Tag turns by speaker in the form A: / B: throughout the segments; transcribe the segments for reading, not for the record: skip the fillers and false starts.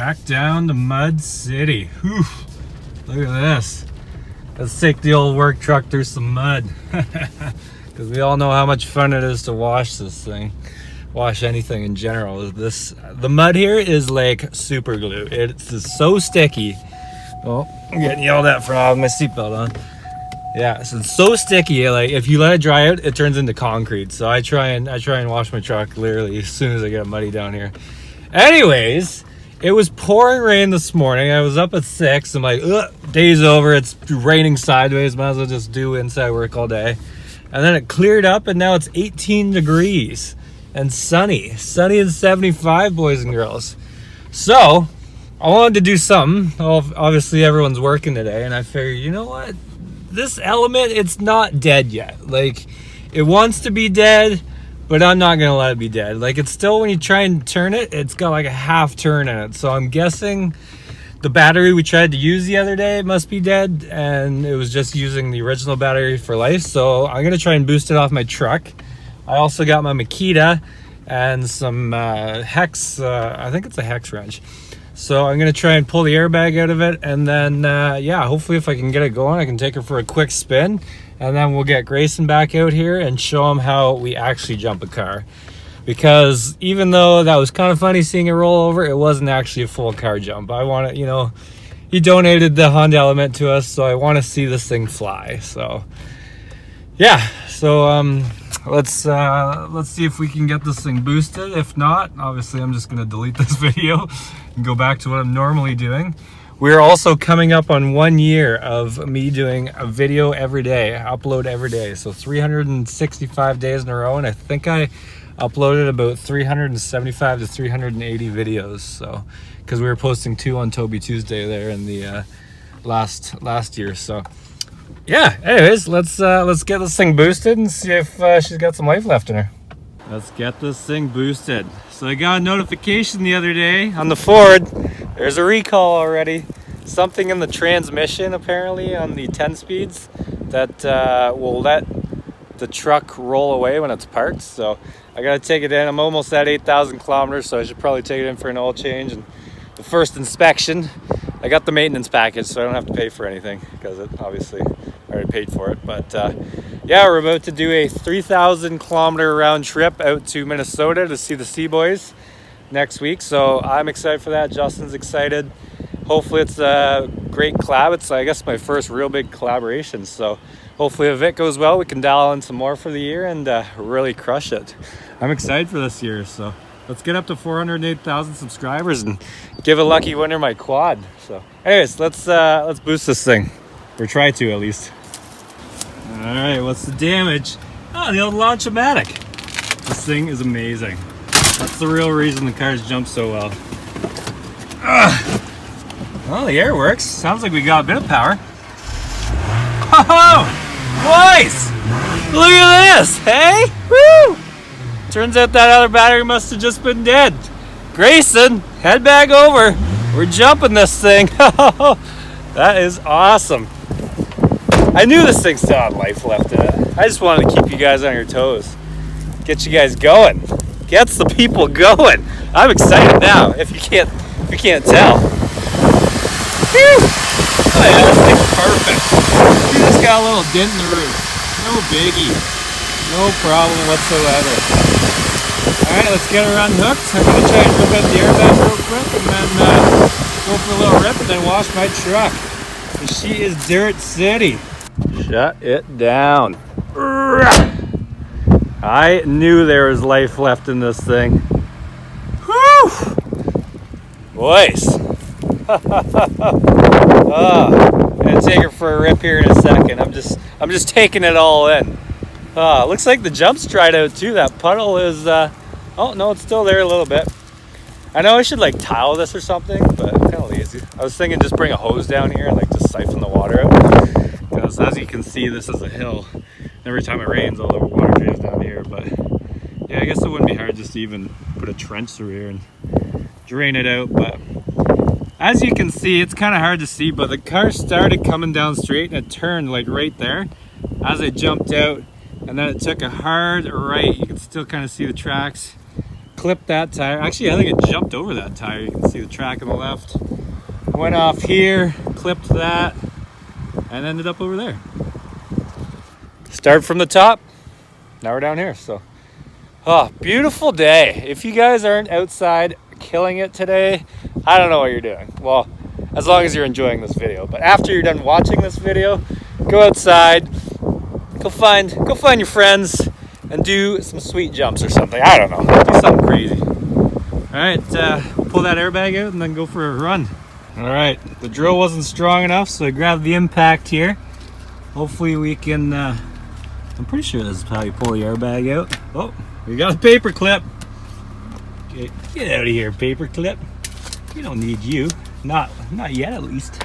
A: Back down to Mud City. Whew. Look at this. Let's take the old work truck through some mud. Because we all know how much fun it is to wash this thing. Wash anything in general. The mud here is like super glue. It's so sticky. Oh, I'm getting yelled at for having my seatbelt on. Yeah, so it's so sticky. Like if you let it dry out, it turns into concrete. So I try and wash my truck literally as soon as I get muddy down here. Anyways, it was pouring rain this morning. I was up at 6. I'm like, ugh, day's over. It's raining sideways. Might as well just do inside work all day. And then it cleared up, and now it's 18 degrees and sunny and 75, boys and girls. So I wanted to do something. Obviously everyone's working today, and I figured, you know what, this element, it's not dead yet. Like, it wants to be dead, but I'm not gonna let it be dead. Like, it's still, when you try and turn it, it's got like a half turn in it. So I'm guessing the battery we tried to use the other day must be dead, and it was just using the original battery for life. So I'm gonna try and boost it off my truck. I also got my Makita and some hex, I think it's a hex wrench. So I'm gonna try and pull the airbag out of it, and then yeah, hopefully if I can get it going, I can take her for a quick spin, and then we'll get Grayson back out here and show him how we actually jump a car. Because even though that was kind of funny seeing it roll over, it wasn't actually a full car jump. I want to, you know, he donated the Honda Element to us, so I want to see this thing fly. So yeah, so let's see if we can get this thing boosted. If not, obviously I'm just gonna delete this video and go back to what I'm normally doing. We're also coming up on 1 year of me doing a video every day, upload every day. So 365 days in a row, and I think I uploaded about 375 to 380 videos. So, because we were posting 2 on Toby Tuesday there in the last year. So yeah, anyways, let's get this thing boosted and see if she's got some life left in her. Let's get this thing boosted. So I got a notification the other day on the Ford. There's a recall already. Something in the transmission apparently on the 10 speeds that will let the truck roll away when it's parked. So I gotta take it in. I'm almost at 8,000 kilometers, so I should probably take it in for an oil change and the first inspection. I got the maintenance package, so I don't have to pay for anything because it obviously I already paid for it. But yeah, we're about to do a 3,000 kilometer round trip out to Minnesota to see the Sea Boys next week. So I'm excited for that. Justin's excited. Hopefully it's a great collab. It's, I guess, my first real big collaboration. So hopefully if it goes well, we can dial in some more for the year and really crush it. I'm excited for this year. So let's get up to 408,000 subscribers and give a lucky winner my quad. So anyways, let's boost this thing, or try to at least. All right, what's the damage? Oh, the old Launch-O-Matic. This thing is amazing. That's the real reason the cars jump so well. Well, the air works. Sounds like we got a bit of power. Oh, nice! Look at this, hey? Woo! Turns out that other battery must have just been dead. Grayson, head back over. We're jumping this thing. That is awesome. I knew this thing still had life left in it. I just wanted to keep you guys on your toes. Get you guys going. Gets the people going. I'm excited now, if you can't tell. Whew. Oh yeah, this thing's perfect. We just got a little dent in the roof. No biggie. No problem whatsoever. Alright, let's get her unhooked. I'm going to try and rip out the airbag real quick and then go for a little rip and then wash my truck. She is Dirt City. Shut it down. I knew there was life left in this thing. Whew! Boys. I'm gonna take her for a rip here in a second. I'm just taking it all in. Looks like the jump's dried out too. That puddle is oh no, it's still there a little bit. I know I should like tile this or something, but I'm kind of lazy. I was thinking just bring a hose down here and like just siphon the water out. Because as you can see, this is a hill. Every time it rains, all the water drains down here. But yeah, I guess it wouldn't be hard just to even put a trench through here and drain it out. But as you can see, it's kind of hard to see, but the car started coming down straight and it turned like right there as I jumped out, and then it took a hard right. You can still kind of see the tracks. clipped that tire. Actually, I think it jumped over that tire. You can see the track on the left. Went off here, clipped that, and ended up over there. Start from the top. Now we're down here. So, oh, beautiful day. If you guys aren't outside killing it today, I don't know what you're doing. Well, as long as you're enjoying this video. But after you're done watching this video, go outside, go find your friends, and do some sweet jumps or something. I don't know. Do something crazy. All right, pull that airbag out and then go for a run. All right, the drill wasn't strong enough, so I grabbed the impact here. Hopefully we can, I'm pretty sure this is how you pull the airbag out. Oh, we got a paper clip. Okay, get out of here, paper clip. We don't need you. Not yet, at least.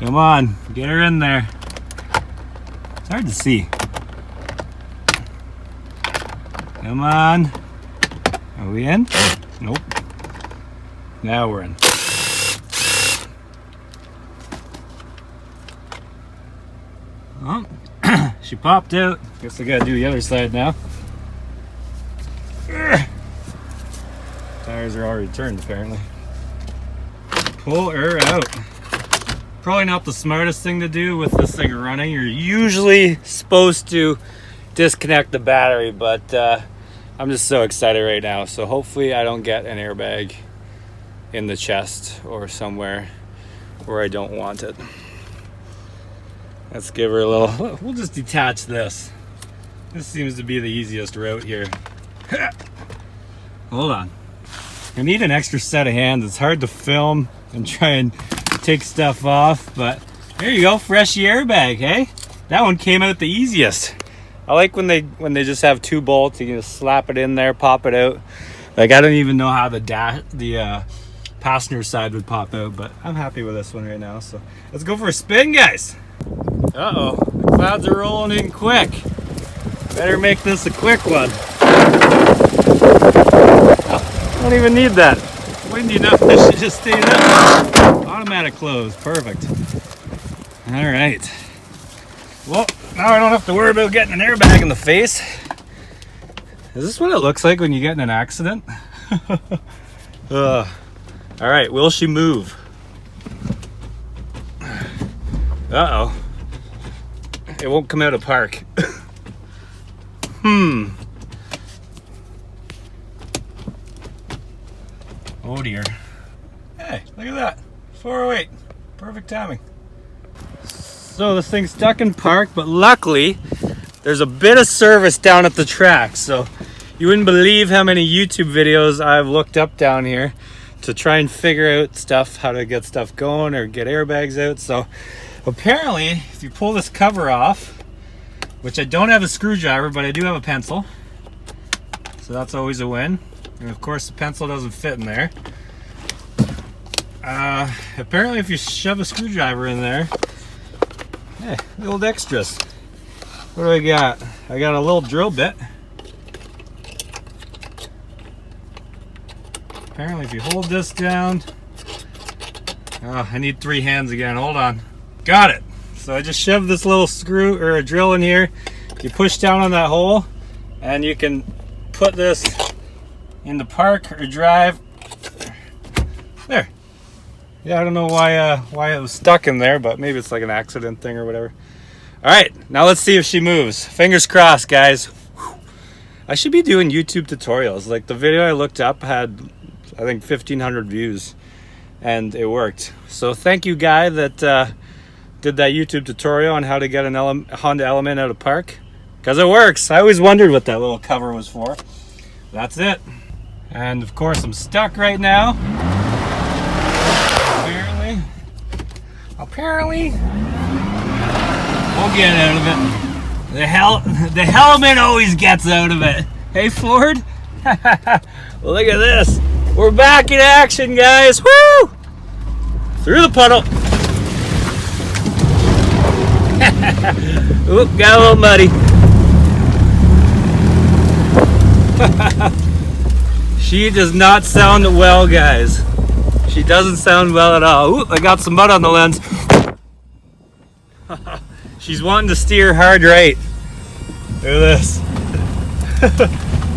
A: Come on, get her in there. It's hard to see. Come on. Are we in? Nope. Now we're in. Oh, she popped out. Guess I gotta do the other side now. Tires are already turned, apparently. Pull her out. Probably not the smartest thing to do with this thing running. You're usually supposed to disconnect the battery, but I'm just so excited right now. So hopefully I don't get an airbag in the chest or somewhere where I don't want it. Let's give her a little, we'll just detach this. This seems to be the easiest route here. Hold on. I need an extra set of hands. It's hard to film and try and take stuff off, but there you go, freshy airbag, hey? That one came out the easiest. I like when they just have two bolts, you can just slap it in there, pop it out. Like, I don't even know how the passenger side would pop out, but I'm happy with this one right now. So let's go for a spin, guys. Uh-oh, the clouds are rolling in quick. Better make this a quick one. Don't even need that. Windy enough, this should just stay there. Automatic close, perfect. All right. Well, now I don't have to worry about getting an airbag in the face. Is this what it looks like when you get in an accident? All right, will she move? Uh-oh. It won't come out of park. Oh dear. Hey, look at that. 408. Perfect timing. So this thing's stuck in park, but luckily there's a bit of service down at the track. So you wouldn't believe how many YouTube videos I've looked up down here to try and figure out stuff, how to get stuff going or get airbags out. So apparently if you pull this cover off, which I don't have a screwdriver, but I do have a pencil, so that's always a win. And of course the pencil doesn't fit in there. Apparently if you shove a screwdriver in there, hey, the old extras. What do I got? I got a little drill bit. Apparently if you hold this down, oh, I need 3 hands again, hold on. Got it. So I just shoved this little screw or a drill in here. You push down on that hole and you can put this in the park or drive. There. Yeah, I don't know why it was stuck in there, but maybe it's like an accident thing or whatever. All right, now let's see if she moves. Fingers crossed, guys. Whew. I should be doing YouTube tutorials. Like the video I looked up had, I think, 1,500 views, and it worked. So thank you, guy that did that YouTube tutorial on how to get an Honda Element out of park, because it works. I always wondered what that little cover was for. That's it. And of course I'm stuck right now. Apparently we'll get out of it. The helmet always gets out of it. Hey Ford. Well, look at this. We're back in action, guys. Woo! Through the puddle. Oop, got a little muddy. She does not sound well, guys. She doesn't sound well at all. Ooh, I got some mud on the lens. She's wanting to steer hard right. Look at this.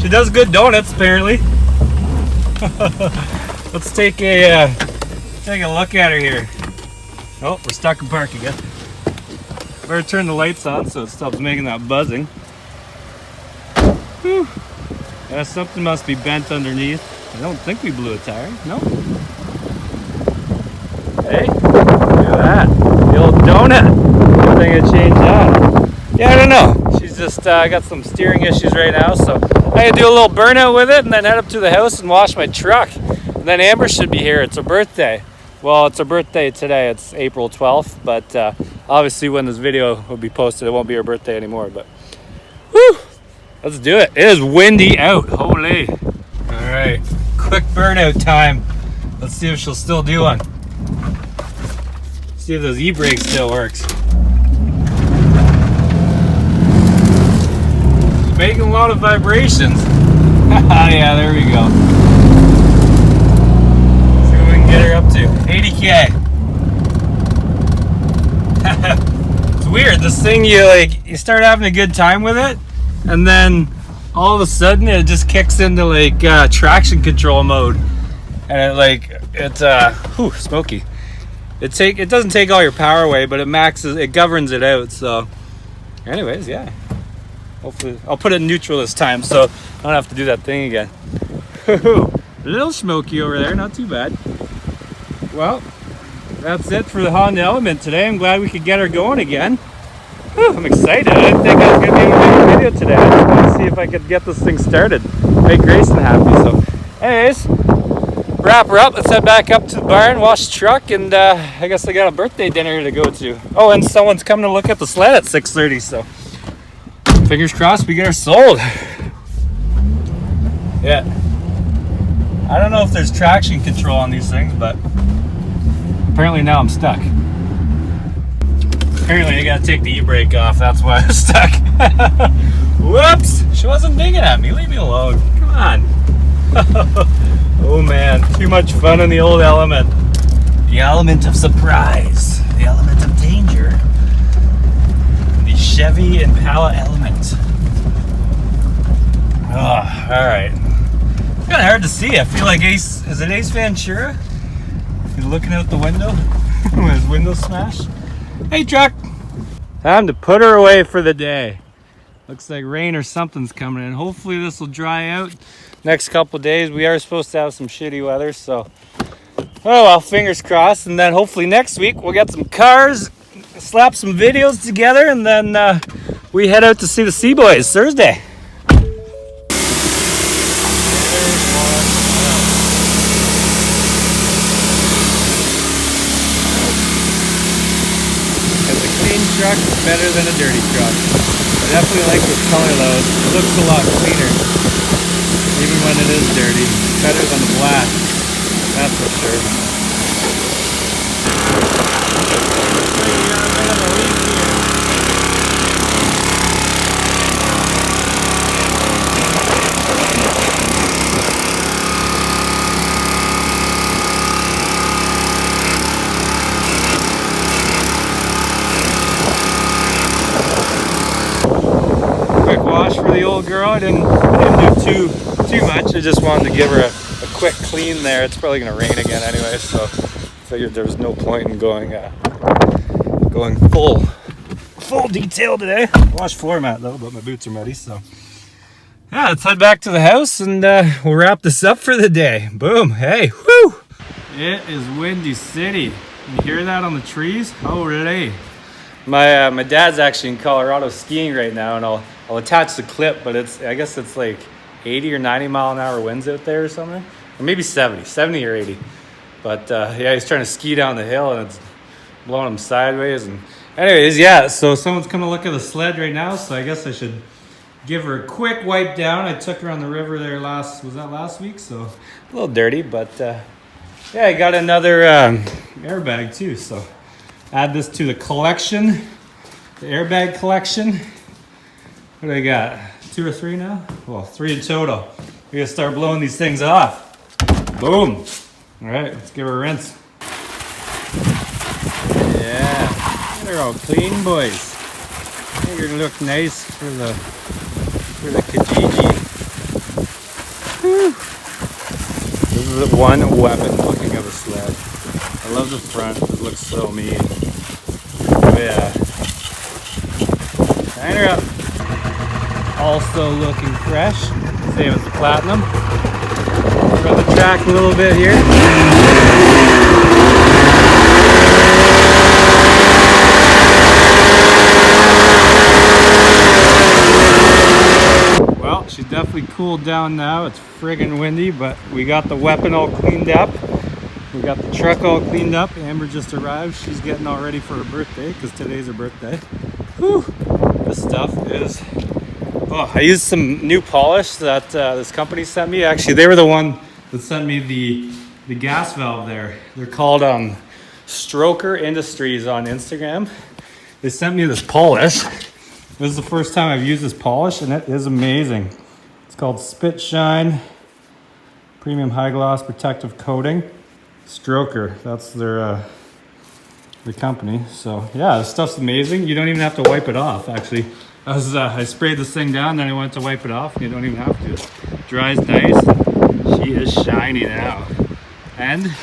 A: She does good donuts, apparently. Let's take a look at her here. Oh, we're stuck in park again. Better turn the lights on so it stops making that buzzing. Whew. Yeah, something must be bent underneath. I don't think we blew a tire. No. Hey, look at that. The old donut. Good thing I changed that. Yeah, I don't know. She's just got some steering issues right now, so I gotta do a little burnout with it and then head up to the house and wash my truck. And then Amber should be here. It's her birthday. Well, it's her birthday today. It's April 12th, but obviously when this video will be posted, it won't be her birthday anymore. But whew, let's do it. It is windy out. Holy. All right, quick burnout time. Let's see if she'll still do one. See if those e-brake still works. She's making a lot of vibrations. Yeah, there we go. See what we can get her up to. 80K. It's weird. This thing, you start having a good time with it, and then all of a sudden it just kicks into like traction control mode, and it's smoky. It doesn't take all your power away, but it governs it out. So anyways, yeah, hopefully I'll put it in neutral this time so I don't have to do that thing again. A little smoky over there, not too bad. Well, that's it for the Honda Element today. I'm glad we could get her going again. Whew, I'm excited. I didn't think I was going to be able to make a video today. I just wanted to see if I could get this thing started, make Grayson happy. So anyways, wrap her up. Let's head back up to the barn, wash the truck, and I guess I got a birthday dinner to go to. Oh, and someone's coming to look at the sled at 6:30, so fingers crossed we get her sold. Yeah. I don't know if there's traction control on these things, but apparently now I'm stuck. Apparently I gotta take the e-brake off, that's why I'm stuck. Whoops! She wasn't digging at me, leave me alone. Come on. Oh man, too much fun in the old Element. The element of surprise. The element of danger. The Chevy Impala Element. Oh, alright. It's kinda hard to see. I feel like is it Ace Ventura? He's looking out the window with his window smashed. Hey truck! Time to put her away for the day. Looks like rain or something's coming in. Hopefully this will dry out next couple of days. We are supposed to have some shitty weather, so oh well, fingers crossed. And then hopefully next week we'll get some cars, slap some videos together, and then we head out to see the Seaboys Thursday. Truck is better than a dirty truck. I definitely like this color though. It looks a lot cleaner, even when it is dirty. It's better than the black, that's for sure. For the old girl, I didn't do too much. I just wanted to give her a quick clean there. It's probably gonna rain again anyway, so figured there was no point in going full detail today. Wash floor mat though, but my boots are muddy, so yeah, let's head back to the house and we'll wrap this up for the day. Boom. Hey, whoo! It is Windy City. You hear that on the trees? Holy! My dad's actually in Colorado skiing right now, and I'll attach the clip, but I guess it's like 80 or 90 mile an hour winds out there or something, or maybe 70 or 80. But yeah, he's trying to ski down the hill and it's blowing him sideways. And anyways, yeah, so someone's coming to look at the sled right now, so I guess I should give her a quick wipe down. I took her on the river there last week, so a little dirty, but yeah, I got another airbag too, so add this to the collection, the airbag collection. What do I got? 2 or 3 now? Well, 3 in total. We gotta start blowing these things off. Boom. All right, let's give her a rinse. Yeah, they're all clean, boys. They're gonna look nice for the Kijiji. Whew. This is the one weapon looking of a sled. I love the front. It looks so mean. Oh yeah. Sign her up. Also looking fresh. Same as the Platinum. Run the track a little bit here. Well, she's definitely cooled down now. It's friggin' windy, but we got the weapon all cleaned up. We got the truck all cleaned up. Amber just arrived. She's getting all ready for her birthday because today's her birthday. Whew. This stuff is... Oh, I used some new polish that this company sent me. Actually, they were the one that sent me the gas valve there. They're called Stroker Industries on Instagram. They sent me this polish. This is the first time I've used this polish, and it is amazing. It's called Spit Shine Premium High Gloss Protective Coating. Stroker, that's their company. So yeah, this stuff's amazing. You don't even have to wipe it off, actually. I sprayed this thing down, then I went to wipe it off, and you don't even have to. It dries nice. She is shiny now. And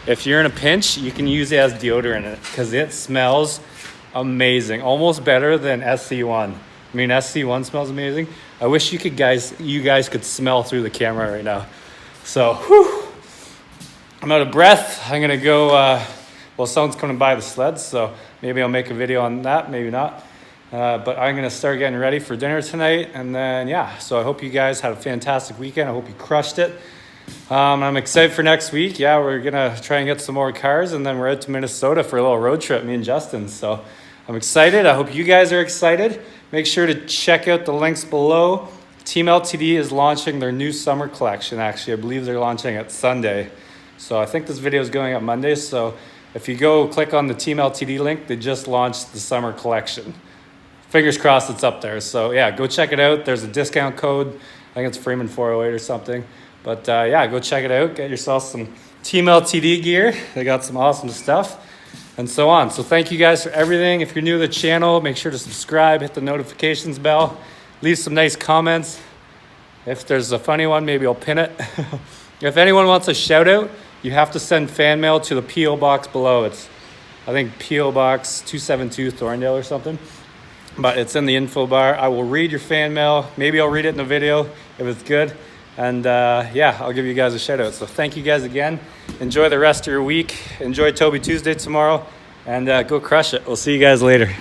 A: if you're in a pinch, you can use it as deodorant because it smells amazing. Almost better than SC1. I mean, SC1 smells amazing. I wish you guys could smell through the camera right now. So, whew, I'm out of breath. I'm gonna go, well, someone's coming by the sleds, so maybe I'll make a video on that, maybe not. But I'm gonna start getting ready for dinner tonight, and then yeah, so I hope you guys had a fantastic weekend. I hope you crushed it. I'm excited for next week. Yeah, we're gonna try and get some more cars, and then we're out to Minnesota for a little road trip, me and Justin. So I'm excited. I hope you guys are excited. Make sure to check out the links below. TEAMLTD is launching their new summer collection. Actually, I believe they're launching it Sunday. So I think this video is going up Monday. So if you go click on the TEAMLTD link, they just launched the summer collection. Fingers crossed it's up there. So yeah, go check it out. There's a discount code. I think it's Freeman 408 or something. But yeah, go check it out. Get yourself some TEAMLTD gear. They got some awesome stuff and so on. So thank you guys for everything. If you're new to the channel, make sure to subscribe, hit the notifications bell, leave some nice comments. If there's a funny one, maybe I'll pin it. If anyone wants a shout out, you have to send fan mail to the P.O. box below. It's, I think, P.O. box 272 Thorndale or something. But it's in the info bar. I will read your fan mail. Maybe I'll read it in the video if it's good. And yeah, I'll give you guys a shout out. So thank you guys again. Enjoy the rest of your week. Enjoy Toby Tuesday tomorrow. And go crush it. We'll see you guys later.